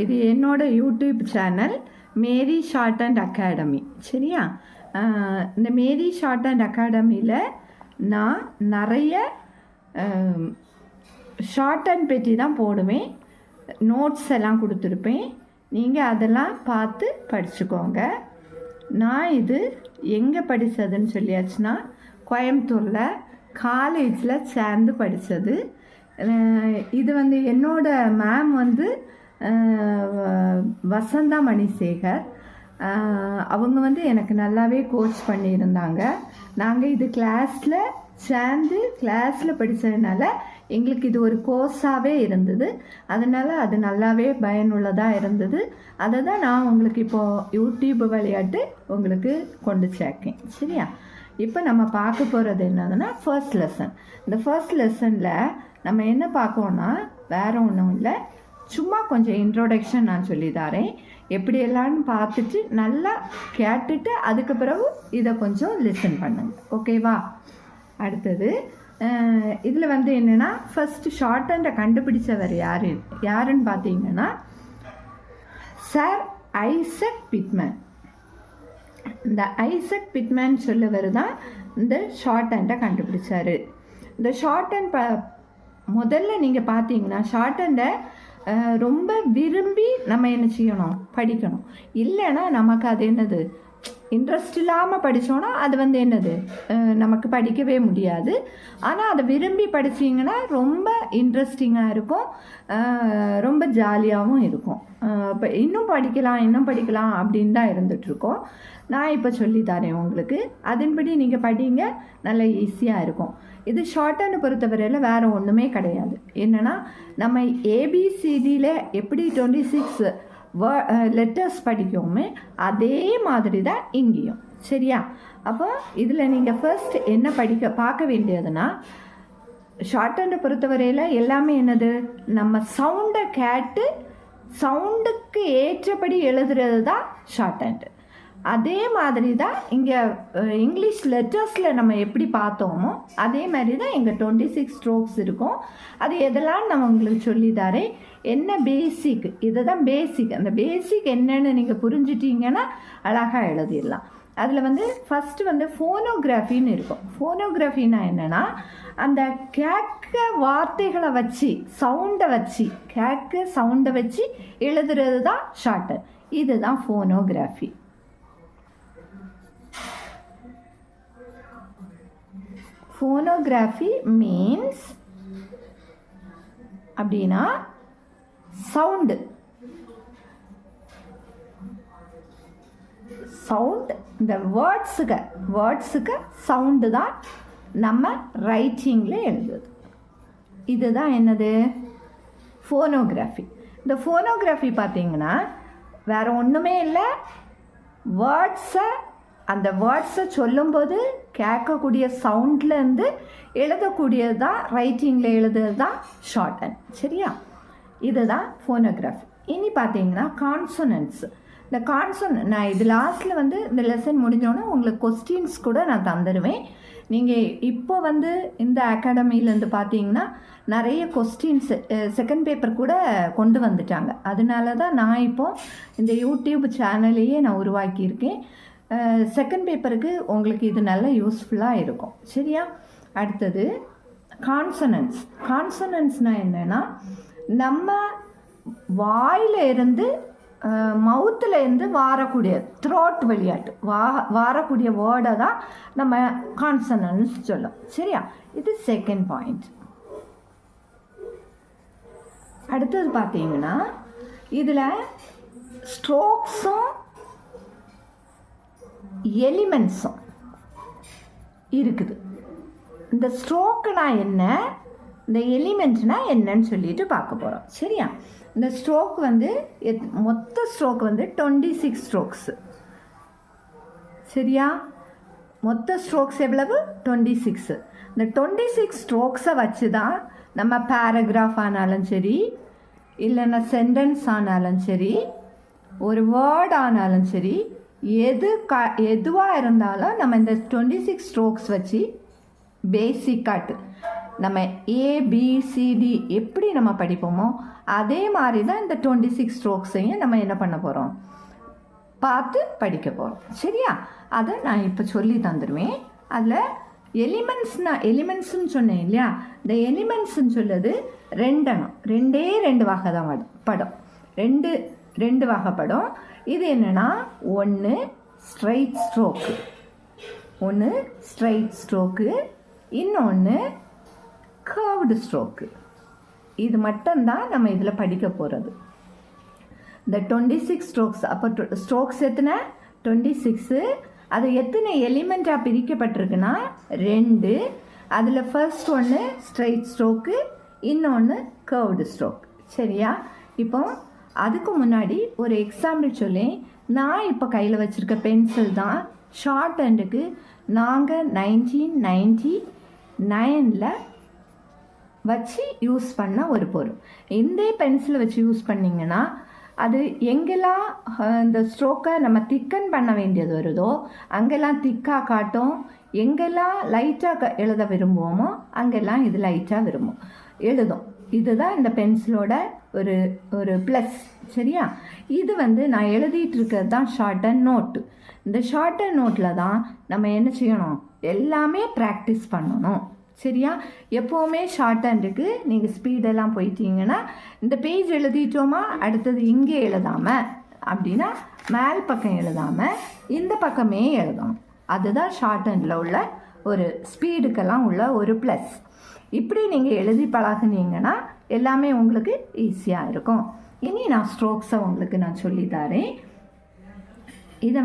இது என்னோட YouTube channel Mary shorthand academy. சரியா? இந்த மேரி ஷார்ட் அண்ட் அகாடமியில் நான் நிறைய ஷார்ட் அண்ட் பற்றி தான் போடுவேன். நோட்ஸ் எல்லாம் கொடுத்துருப்பேன். நீங்கள் அதெல்லாம் பார்த்து படிச்சுக்கோங்க. நான் இது எங்கே படித்ததுன்னு சொல்லியாச்சுன்னா, கோயம்புத்தூரில் காலேஜில் சேர்ந்து படித்தது. இது என்னோட மேம் வசந்தா மணிசேகர். அவங்க எனக்கு நல்லாவே கோச் பண்ணியிருந்தாங்க. நாங்கள் இது கிளாஸில் படித்ததுனால எங்களுக்கு இது ஒரு கோர்ஸாகவே இருந்தது. அதனால் அது நல்லாவே பயனுள்ளதாக இருந்தது. அதை தான் நான் உங்களுக்கு இப்போது யூடியூப் விளையாட்டு உங்களுக்கு கொண்டு சேர்க்கேன். சரியா? இப்போ நம்ம பார்க்க போகிறது என்னதுன்னா ஃபர்ஸ்ட் லெசன். இந்த ஃபர்ஸ்ட் லெசனில் நம்ம என்ன பார்க்கோன்னா வேறு ஒன்றும் இல்லை, சும்மா கொஞ்சம் இன்ட்ரோடக்ஷன் நான் சொல்லி தரேன். எப்படியெல்லாம்னு பார்த்துட்டு நல்லா கேட்டுட்டு அதுக்கு பிறகு இதை கொஞ்சம் லிசன் பண்ணுங்க. ஓகேவா? அடுத்தது இதில் என்னென்னா, ஃபஸ்ட்டு ஷார்ட் ஹேண்டை கண்டுபிடிச்சவர் யாருன்னு பார்த்தீங்கன்னா சார் ஐசக் பிட்மேன். இந்த ஐசக் பிட்மேன் சொல்லவர் தான் இந்த ஷார்ட் ஹேண்டை கண்டுபிடிச்சார். இந்த ஷார்ட் ஹேண்ட் முதல்ல நீங்கள் பார்த்தீங்கன்னா ஷார்ட் ஹேண்டை ரொம்ப விரும்பி நம்ம என்ன செய்யணும், படிக்கணும். இல்லைன்னா நமக்கு அது என்னது, இன்ட்ரெஸ்ட் இல்லாமல் படித்தோன்னா அது என்னது, நமக்கு படிக்கவே முடியாது. ஆனால் அதை விரும்பி படிச்சிங்கன்னா ரொம்ப இன்ட்ரெஸ்டிங்காக இருக்கும், ரொம்ப ஜாலியாகவும் இருக்கும். இப்போ இன்னும் படிக்கலாம் அப்படின்னு தான் இருந்துகிட்ருக்கோம். நான் இப்போ சொல்லித்தரேன் உங்களுக்கு. அதன்படி நீங்கள் படிங்க, நல்லா ஈஸியாக இருக்கும். இது ஷார்ட் ஹேண்டை பொறுத்தவரையில் வேறு ஒன்றுமே கிடையாது. என்னென்னா, நம்ம ஏபிசிடியில் எப்படி 26 லெட்டர்ஸ் படிக்கவுமே அதே மாதிரி தான் இங்கேயும். சரியா? அப்போ இதில் நீங்கள் ஃபர்ஸ்ட் என்ன பார்க்க வேண்டியதுன்னா, ஷார்ட் ஹேண்டை பொறுத்தவரையில் எல்லாமே என்னது, நம்ம சவுண்டை கேட்டு சவுண்டுக்கு ஏற்றபடி எழுதுறது தான் ஷார்ட் ஹேண்டு. அதே மாதிரி தான் இங்கே இங்கிலீஷ் லெட்டர்ஸில் நம்ம எப்படி பார்த்தோமோ அதே மாதிரி தான் இங்கே 26 ஸ்ட்ரோக்ஸ் இருக்கும். அது எதெல்லாம் நான் உங்களுக்கு சொல்லி தரேன். என்ன பேசிக், இதை தான் பேசிக். அந்த பேசிக் என்னன்னு நீங்கள் புரிஞ்சிட்டிங்கன்னா அழகாக எழுதிடலாம். அதில் ஃபஸ்ட்டு ஃபோனோகிராஃபின்னு இருக்கும். ஃபோனோகிராஃபின்னா என்னென்னா, அந்த கேட்க வார்த்தைகளை வச்சு சவுண்டை வச்சு எழுதுறது தான் ஷார்ட். இதுதான் ஃபோனோகிராஃபி. ஃபோனோகிராஃபி மீன்ஸ் அப்படின்னா சவுண்டு இந்த வேர்ட்ஸுக்கு சவுண்டு தான் நம்ம ரைட்டிங்கில் எழுதுது. இதுதான் என்னது, ஃபோனோகிராஃபி. இந்த ஃபோனோகிராஃபி பார்த்தீங்கன்னா வேறு ஒன்றுமே இல்லை, அந்த வேர்ட்ஸை சொல்லும்போது கேட்கக்கூடிய சவுண்ட்லேருந்து எழுதக்கூடியது தான், ரைட்டிங்கில் எழுதுறது தான் ஷார்ட் ஹேண்ட். சரியா? இதுதான் ஃபோனோகிராஃபி. இனி பார்த்தீங்கன்னா கான்சனன்ட்ஸ். இந்த நான் இது லாஸ்ட்டில் இந்த லெசன் முடிஞ்சோன்னே உங்களுக்கு கொஸ்டின்ஸ் கூட நான் தந்துடுவேன். நீங்கள் இப்போ இந்த அகாடமியிலேருந்து பார்த்தீங்கன்னா நிறைய கொஸ்டின்ஸ் செகண்ட் பேப்பர் கூட கொண்டு வந்துட்டாங்க. அதனால தான் நான் இப்போது இந்த யூடியூப் சேனலையே நான் உருவாக்கியிருக்கேன். செகண்ட் பேப்பருக்கு உங்களுக்கு இது நல்ல யூஸ்ஃபுல்லாக இருக்கும். சரியா? அடுத்தது கான்சனன்ட்ஸ்னால் என்னென்னா, நம்ம வாயில் இருந்து மவுத்தில் இருந்து வாரக்கூடிய த்ரோட் விளையாட்டு வாரக்கூடிய வேர்டை தான் நம்ம கான்சனன்ட்ஸ் சொல்லும். சரியா? இது செகண்ட் பாயிண்ட். அடுத்தது பார்த்தீங்கன்னா இதில் ஸ்ட்ரோக்ஸும் எலிமெண்ட்ஸும் இருக்குது. இந்த ஸ்ட்ரோக்குனா என்ன, இந்த எலிமெண்ட்னா என்னன்னு சொல்லிட்டு பார்க்க போகிறோம். சரியா? இந்த ஸ்ட்ரோக் மொத்த ஸ்ட்ரோக் 26 ஸ்ட்ரோக்ஸு. சரியா? மொத்த ஸ்ட்ரோக்ஸ் எவ்வளவு? 26. இந்த 26 ஸ்ட்ரோக்ஸை வச்சு தான் நம்ம பேராகிராஃப் ஆனாலும் சரி, இல்லைன்னா சென்டென்ஸ் ஆனாலும் சரி, ஒரு வேர்ட் ஆனாலும் சரி, எதுவாக இருந்தாலும் நம்ம இந்த 26 ஸ்ட்ரோக்ஸ் வச்சு பேசிக்காட்டு நம்ம ஏபிசிடி எப்படி நம்ம படிப்போமோ அதே மாதிரி தான் இந்த 26 ஸ்ட்ரோக்ஸையும் நம்ம என்ன பண்ண போகிறோம், பார்த்து படிக்க போகிறோம். சரியா? அதை நான் இப்போ சொல்லி தந்துடுவேன். அதில் எலிமெண்ட்ஸ்ன்னு சொன்னேன் இல்லையா, இந்த எலிமெண்ட்ஸ்ன்னு சொல்லுது ரெண்டு வகை தான் படம். ரெண்டு வகைப்படும். இது என்னென்னா, ஒன்று ஸ்ட்ரைட் ஸ்ட்ரோக்கு, இன்னொன்று கர்வ்டு ஸ்ட்ரோக்கு. இது மட்டும்தான் நம்ம இதில் படிக்க போகிறது. இந்த 26 ஸ்ட்ரோக்ஸ். அப்போ ஸ்ட்ரோக்ஸ் எத்தனை? 26. அது எத்தனை எலிமெண்ட்டாக பிரிக்கப்பட்டிருக்குன்னா 2. அதில் ஃபர்ஸ்ட் ஒன்று ஸ்ட்ரைட் ஸ்ட்ரோக்கு, இன்னொன்று கர்வ்டு ஸ்ட்ரோக். சரியா? இப்போ அதுக்கு முன்னாடி ஒரு எக்ஸாம்பிள் சொல்லி, நான் இப்போ கையில் வச்சுருக்க பென்சில் தான் ஷார்ட் ஹேண்டுக்கு நாங்கள் 1999 வச்சு யூஸ் பண்ண ஒரு பொருள். இந்த பென்சிலை வச்சு யூஸ் பண்ணிங்கன்னா அது எங்கெல்லாம் இந்த ஸ்ட்ரோக்கை நம்ம திக்கன் பண்ண வேண்டியது வருதோ அங்கெல்லாம் திக்காக காட்டும். எங்கெல்லாம் லைட்டாக எழுத விரும்புவோமோ அங்கெல்லாம் இது லைட்டாக எழுதும். இதுதான் இந்த பென்சிலோட ஒரு ப்ளஸ். சரியா? இது நான் எழுதிட்டு இருக்கிறது தான் ஷார்ட் அண்ட் நோட்டு. இந்த ஷார்ட் அண்ட் நோட்டில் தான் நம்ம என்ன செய்யணும், எல்லாமே ப்ராக்டிஸ் பண்ணணும். சரியா? எப்போவுமே ஷார்ட் ஹேண்டுக்கு நீங்கள் ஸ்பீடெல்லாம் போயிட்டீங்கன்னா இந்த பேஜ் எழுதிட்டோமா, அடுத்தது இங்கே எழுதாமல் அப்படின்னா மேல் பக்கம் எழுதாமல் இந்த பக்கமே எழுதணும். அதுதான் ஷார்ட் ஹேண்டில் உள்ள ஒரு ஸ்பீடுக்கெல்லாம் உள்ள ஒரு ப்ளஸ். இப்படி நீங்கள் எழுதி பழகுனீங்கன்னா எல்லாமே உங்களுக்கு ஈஸியாக இருக்கும். இனி நான் ஸ்ட்ரோக்ஸை உங்களுக்கு நான் சொல்லித்தரேன். இதை